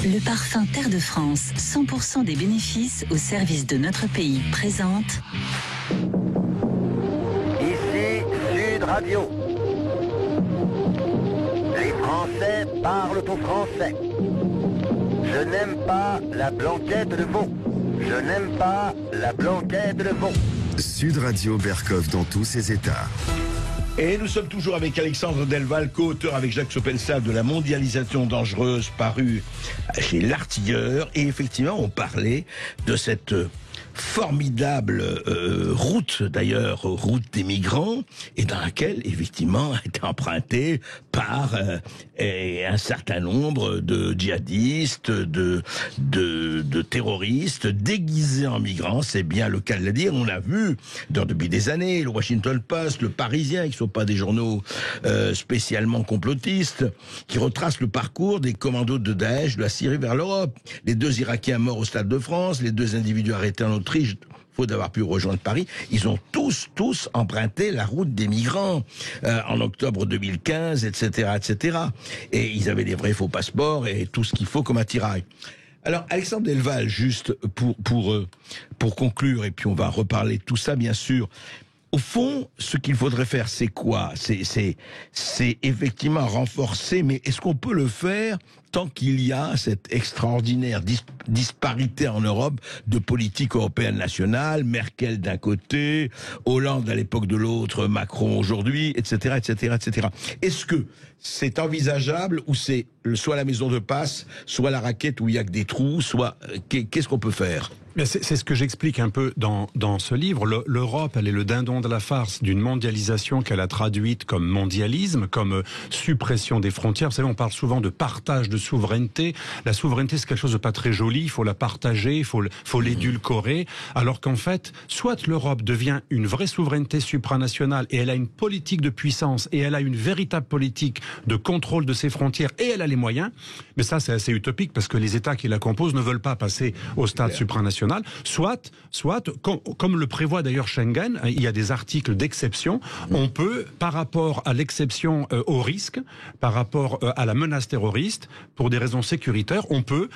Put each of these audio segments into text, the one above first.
Le parfum Terre de France, 100% des bénéfices au service de notre pays, présente... Ici Sud Radio. Les Français parlent au français. Je n'aime pas la blanquette de veau. Je n'aime pas la blanquette de veau. Sud Radio Berkov dans tous ses états. Et nous sommes toujours avec Alexandre Delval, co-auteur avec Jacques Sopelsa de La mondialisation dangereuse, paru chez L'Artilleur. Et effectivement, on parlait de cette formidable route, d'ailleurs, route des migrants, et dans laquelle, effectivement, a été empruntée par un certain nombre de djihadistes, de terroristes déguisés en migrants. C'est bien le cas de le dire. On a vu depuis des années le Washington Post, le Parisien, qui ne sont pas des journaux spécialement complotistes, qui retracent le parcours des commandos de Daesh de la Syrie vers l'Europe. Les 2 Irakiens morts au Stade de France, les 2 individus arrêtés en Autriche, faute d'avoir pu rejoindre Paris, ils ont tous emprunté la route des migrants en octobre 2015, etc., etc. Et ils avaient des vrais faux passeports et tout ce qu'il faut comme attirail. Alors, Alexandre Delval, juste pour conclure, et puis on va reparler de tout ça, bien sûr. Au fond, ce qu'il faudrait faire, c'est quoi ? C'est effectivement renforcer, mais est-ce qu'on peut le faire tant qu'il y a cette extraordinaire disparité en Europe de politique européenne nationale, Merkel d'un côté, Hollande à l'époque de l'autre, Macron aujourd'hui, etc., etc., etc. Est-ce que c'est envisageable ou c'est soit la maison de passe, soit la raquette où il y a que des trous, soit qu'est-ce qu'on peut faire ? C'est ce que j'explique un peu dans ce livre. L'Europe, elle est le dindon de la farce d'une mondialisation qu'elle a traduite comme mondialisme, comme suppression des frontières. Vous savez, on parle souvent de partage de souveraineté. La souveraineté, c'est quelque chose de pas très joli. Il faut la partager, il faut l'édulcorer. Alors qu'en fait, soit l'Europe devient une vraie souveraineté supranationale et elle a une politique de puissance et elle a une véritable politique de contrôle de ses frontières et elle a les moyens. Mais ça, c'est assez utopique parce que les États qui la composent ne veulent pas passer au stade supranational. Soit, comme le prévoit d'ailleurs Schengen, il y a des articles d'exception, on peut, par rapport à l'exception au risque, par rapport à la menace terroriste, pour des raisons sécuritaires, on peut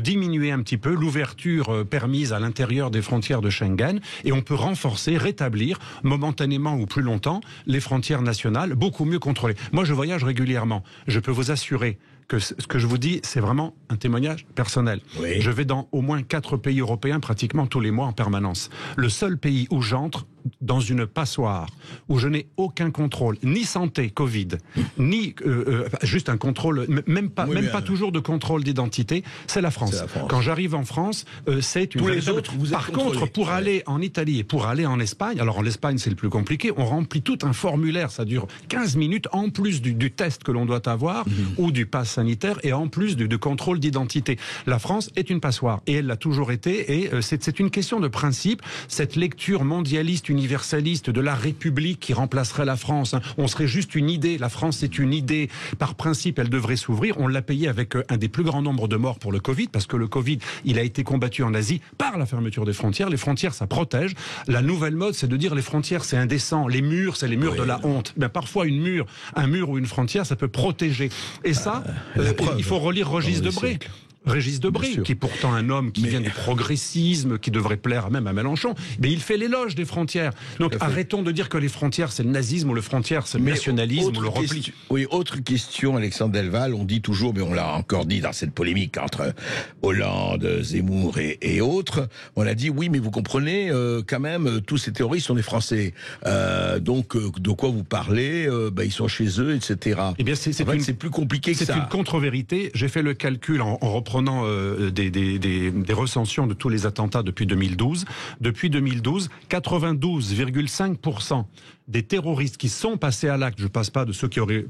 diminuer un petit peu l'ouverture permise à l'intérieur des frontières de Schengen et on peut renforcer, rétablir, momentanément ou plus longtemps, les frontières nationales, beaucoup mieux contrôlées. Moi, je voyage régulièrement. Je peux vous assurer que ce que je vous dis, c'est vraiment un témoignage personnel. Oui. Je vais dans au moins 4 pays européens pratiquement tous les mois en permanence. Le seul pays où j'entre dans une passoire, où je n'ai aucun contrôle, ni santé, Covid, ni juste un contrôle, même pas toujours de contrôle d'identité, c'est la France. Quand j'arrive en France, c'est une... Tous les autres, vous êtes Par contre, pour aller en Italie et pour aller en Espagne, alors en Espagne c'est le plus compliqué, on remplit tout un formulaire, ça dure 15 minutes, en plus du test que l'on doit avoir, ou du pass sanitaire, et en plus du contrôle d'identité. La France est une passoire, et elle l'a toujours été, et c'est une question de principe, cette lecture mondialiste, universaliste de la République qui remplacerait la France. On serait juste une idée. La France, c'est une idée. Par principe, elle devrait s'ouvrir. On l'a payé avec un des plus grands nombres de morts pour le Covid, parce que le Covid, il a été combattu en Asie par la fermeture des frontières. Les frontières, ça protège. La nouvelle mode, c'est de dire les frontières, c'est indécent. Les murs, c'est les murs de la honte. Ben, parfois, un mur ou une frontière, ça peut protéger. Et ça, il faut relire Régis Debray. Régis Debray, qui est pourtant un homme qui vient du progressisme, qui devrait plaire même à Mélenchon, mais il fait l'éloge des frontières. Donc arrêtons de dire que les frontières c'est le nazisme ou les frontières c'est le nationalisme ou le repli. Oui, autre question, Alexandre Delval, on dit toujours, mais on l'a encore dit dans cette polémique entre Hollande, Zemmour et autres, on a dit oui, mais vous comprenez, quand même, tous ces terroristes sont des Français. Donc de quoi vous parlez, ils sont chez eux, etc. Eh bien, c'est plus compliqué que ça. C'est une contre-vérité. J'ai fait le calcul en reprenant des recensions de tous les attentats depuis 2012. Depuis 2012, 92,5% des terroristes qui sont passés à l'acte, je parle pas de ceux qui auraient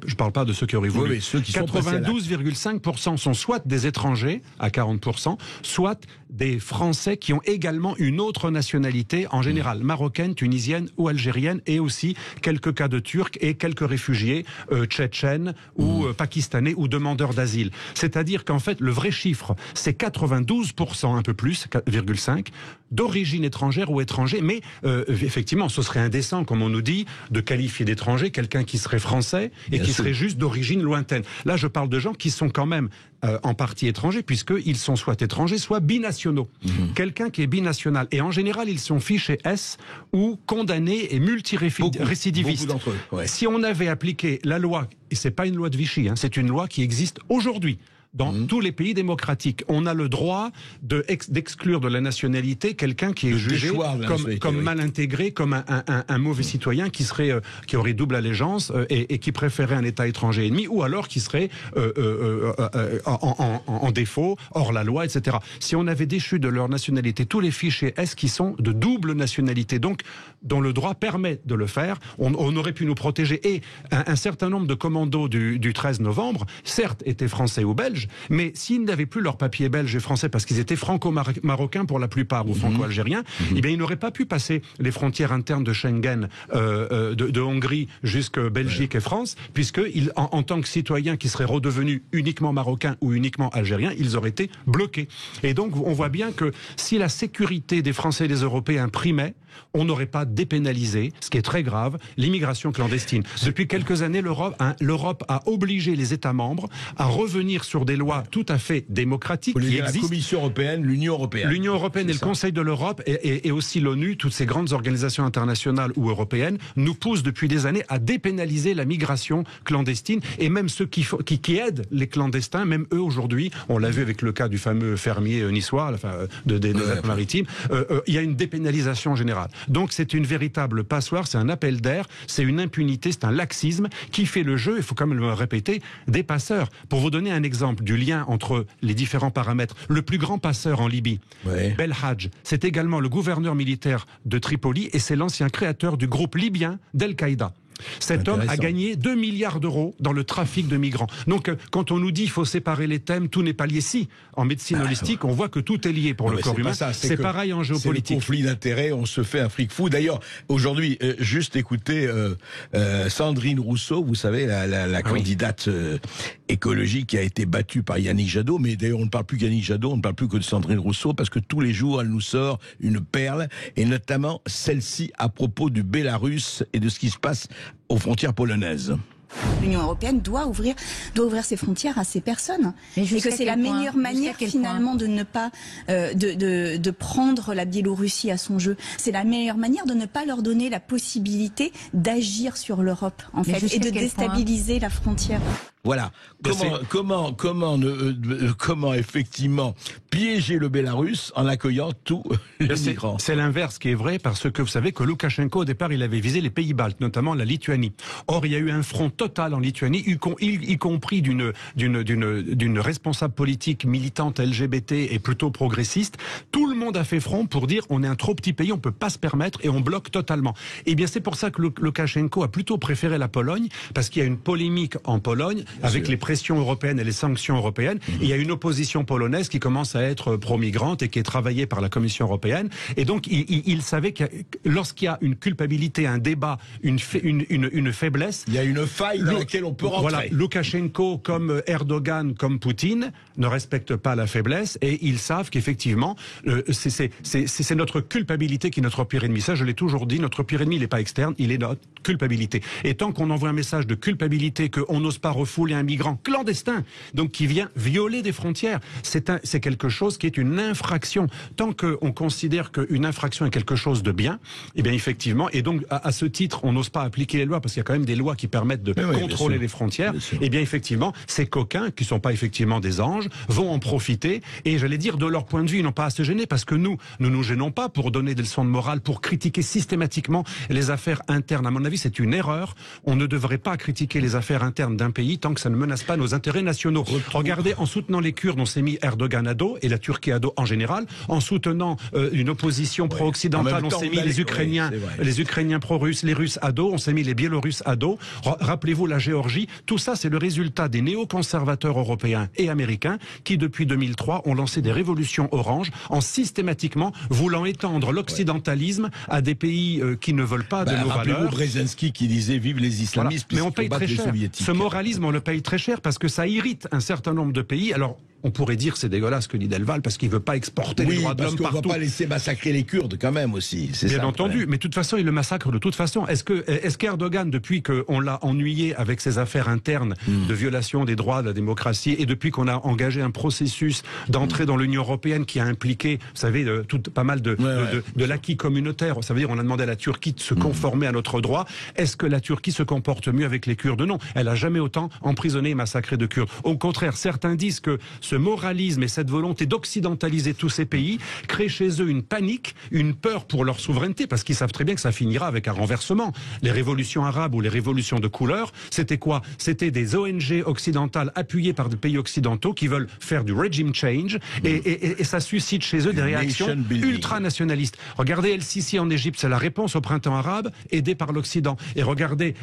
voulu, 92,5% sont soit des étrangers à 40%, soit des Français qui ont également une autre nationalité, en général marocaine, tunisienne ou algérienne, et aussi quelques cas de Turcs et quelques réfugiés tchétchènes ou pakistanais ou demandeurs d'asile. C'est-à-dire qu'en fait, le vrai chiffre, c'est 92%, un peu plus, 4,5%, d'origine étrangère ou étranger, mais effectivement, ce serait indécent, comme on nous dit, de qualifier d'étranger quelqu'un qui serait français et qui serait juste d'origine lointaine. Là, je parle de gens qui sont quand même en partie étrangers, puisqu'ils sont soit étrangers, soit binationaux. Quelqu'un qui est binational. Et en général, ils sont fichés S ou condamnés et multirécidivistes. Beaucoup d'entre eux, ouais. Si on avait appliqué la loi, et c'est pas une loi de Vichy, hein, c'est une loi qui existe aujourd'hui, dans tous les pays démocratiques, on a le droit d'exclure de la nationalité quelqu'un qui est jugé comme mal intégré, comme un mauvais citoyen qui aurait double allégeance et qui préférait un État étranger ennemi, ou alors qui serait en défaut, hors la loi, etc. Si on avait déchu de leur nationalité tous les fichiers S qui sont de double nationalité, donc dont le droit permet de le faire, on aurait pu nous protéger. Et un certain nombre de commandos du 13 novembre, certes, étaient français ou belges, mais s'ils n'avaient plus leur papier belge et français parce qu'ils étaient franco-marocains pour la plupart ou franco-algériens, eh bien ils n'auraient pas pu passer les frontières internes de Schengen, de Hongrie jusqu'à Belgique et France, puisque en tant que citoyens qui seraient redevenus uniquement marocains ou uniquement algériens, ils auraient été bloqués. Et donc on voit bien que si la sécurité des Français et des Européens primait, on n'aurait pas dépénalisé, ce qui est très grave, l'immigration clandestine. Depuis quelques années, l'Europe a obligé les États membres à revenir sur des lois tout à fait démocratiques qui existent. La Commission européenne, l'Union européenne. L'Union européenne et le Conseil de l'Europe et aussi l'ONU, toutes ces grandes organisations internationales ou européennes, nous poussent depuis des années à dépénaliser la migration clandestine, et même ceux qui aident les clandestins, même eux aujourd'hui, on l'a vu avec le cas du fameux fermier niçois, des Alpes-Maritimes, il y a une dépénalisation générale. Donc c'est une véritable passoire, c'est un appel d'air, c'est une impunité, c'est un laxisme qui fait le jeu, il faut quand même le répéter, des passeurs. Pour vous donner un exemple du lien entre les différents paramètres, le plus grand passeur en Libye, Belhadj, c'est également le gouverneur militaire de Tripoli et c'est l'ancien créateur du groupe libyen d'Al-Qaïda. Cet homme a gagné 2 milliards d'euros dans le trafic de migrants. Donc, quand on nous dit qu'il faut séparer les thèmes, tout n'est pas lié. Si, en médecine holistique, on voit que tout est lié pour le corps humain. C'est pareil en géopolitique. C'est le conflit d'intérêts, on se fait un fric fou. D'ailleurs, aujourd'hui, juste écoutez Sandrine Rousseau, vous savez, la candidate écologique qui a été battue par Yannick Jadot. Mais d'ailleurs, on ne parle plus qu'Yannick Jadot, on ne parle plus que de Sandrine Rousseau, parce que tous les jours, elle nous sort une perle, et notamment celle-ci à propos du Bélarus et de ce qui se passe aux frontières polonaises. L'Union européenne doit ouvrir ses frontières à ces personnes, et que c'est la meilleure manière finalement de ne pas de prendre la Biélorussie à son jeu. C'est la meilleure manière de ne pas leur donner la possibilité d'agir sur l'Europe en fait et de déstabiliser la frontière. Voilà. Comment effectivement piéger le Bélarus en accueillant tous les migrants. C'est l'inverse qui est vrai, parce que vous savez que Loukachenko, au départ, il avait visé les pays baltes, notamment la Lituanie. Or, il y a eu un front total en Lituanie, y compris d'une responsable politique militante LGBT et plutôt progressiste. Tout le monde a fait front pour dire on est un trop petit pays, on peut pas se permettre et on bloque totalement. Et bien, c'est pour ça que Loukachenko a plutôt préféré la Pologne, parce qu'il y a une polémique en Pologne avec les pressions européennes et les sanctions européennes. Et il y a une opposition polonaise qui commence à être pro-migrante et qui est travaillée par la Commission européenne. Et donc, il savait que lorsqu'il y a une culpabilité, un débat, une faiblesse... Il y a une faille dans laquelle on peut rentrer. Voilà, Loukachenko, comme Erdogan, comme Poutine, ne respectent pas la faiblesse et ils savent qu'effectivement, c'est notre culpabilité qui est notre pire ennemi. Ça, je l'ai toujours dit, notre pire ennemi, il n'est pas externe, il est notre culpabilité. Et tant qu'on envoie un message de culpabilité, qu'on n'ose pas refouler un migrant clandestin, donc qui vient violer des frontières, c'est quelque chose qui est une infraction. Tant qu'on considère qu'une infraction est quelque chose de bien, eh bien effectivement, et donc à ce titre, on n'ose pas appliquer les lois, parce qu'il y a quand même des lois qui permettent de contrôler les frontières, et bien effectivement, ces coquins, qui ne sont pas effectivement des anges, vont en profiter, et j'allais dire, de leur point de vue, ils n'ont pas à se gêner, parce que nous nous gênons pas pour donner des leçons de morale, pour critiquer systématiquement les affaires internes. À mon avis, c'est une erreur. On ne devrait pas critiquer les affaires internes d'un pays tant que ça ne menace pas nos intérêts nationaux. Regardez, en soutenant les Kurdes, on s'est mis Erdogan à dos, et la Turquie à dos en général. En soutenant une opposition pro-occidentale, on s'est mis les Ukrainiens pro-russes, les Russes à dos, on s'est mis les Biélorusses à dos. Rappelez-vous la Géorgie. Tout ça, c'est le résultat des néoconservateurs européens et américains qui, depuis 2003, ont lancé des révolutions oranges en systématiquement voulant étendre l'occidentalisme à des pays qui ne veulent pas de nos valeurs. Rappelez-vous Brzezinski qui disait vive les islamistes. Voilà. Mais on paye très cher. Ce moralisme, on le paye très cher parce que ça irrite un certain nombre de pays. Alors, on pourrait dire c'est dégueulasse que dit Delval parce qu'il veut pas exporter les droits de l'homme partout. On va pas laisser massacrer les Kurdes quand même aussi. Bien entendu, mais de toute façon il le massacre de toute façon. Est-ce qu'Erdogan, depuis qu'on l'a ennuyé avec ses affaires internes de violation des droits de la démocratie et depuis qu'on a engagé un processus d'entrée dans l'Union européenne qui a impliqué, vous savez, pas mal de l'acquis communautaire, ça veut dire on a demandé à la Turquie de se conformer à notre droit. Est-ce que la Turquie se comporte mieux avec les Kurdes? Non, elle a jamais autant emprisonné et massacré de Kurdes. Au contraire, certains disent que ce moralisme et cette volonté d'occidentaliser tous ces pays créent chez eux une panique, une peur pour leur souveraineté, parce qu'ils savent très bien que ça finira avec un renversement. Les révolutions arabes ou les révolutions de couleur, c'était quoi? C'était des ONG occidentales appuyées par des pays occidentaux qui veulent faire du regime change et ça suscite chez eux des réactions ultranationalistes. Regardez El-Sisi en Égypte, c'est la réponse au printemps arabe aidée par l'Occident. Et regardez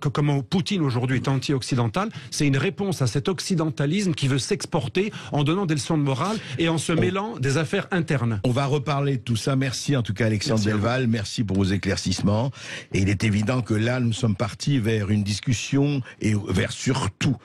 comment Poutine aujourd'hui est anti-occidental, c'est une réponse à cet occidentalisme qui veut s'exporter en donnant des leçons de morale et en se mêlant des affaires internes. On va reparler de tout ça. Merci en tout cas Alexandre Delval, merci pour vos éclaircissements. Et il est évident que là, nous sommes partis vers une discussion et vers surtout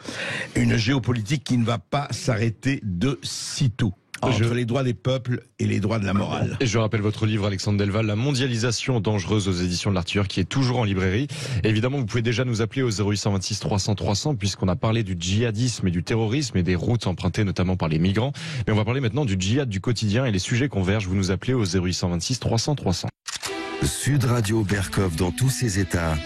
une géopolitique qui ne va pas s'arrêter de sitôt. Entre les droits des peuples et les droits de la morale. Et je rappelle votre livre, Alexandre Delval, La mondialisation dangereuse, aux éditions de l'Artilleur, qui est toujours en librairie. Et évidemment, vous pouvez déjà nous appeler au 0826 300 300, puisqu'on a parlé du djihadisme et du terrorisme et des routes empruntées notamment par les migrants. Mais on va parler maintenant du djihad du quotidien et les sujets convergent. Vous nous appelez au 0826 300 300. Sud Radio Berkov dans tous ses états.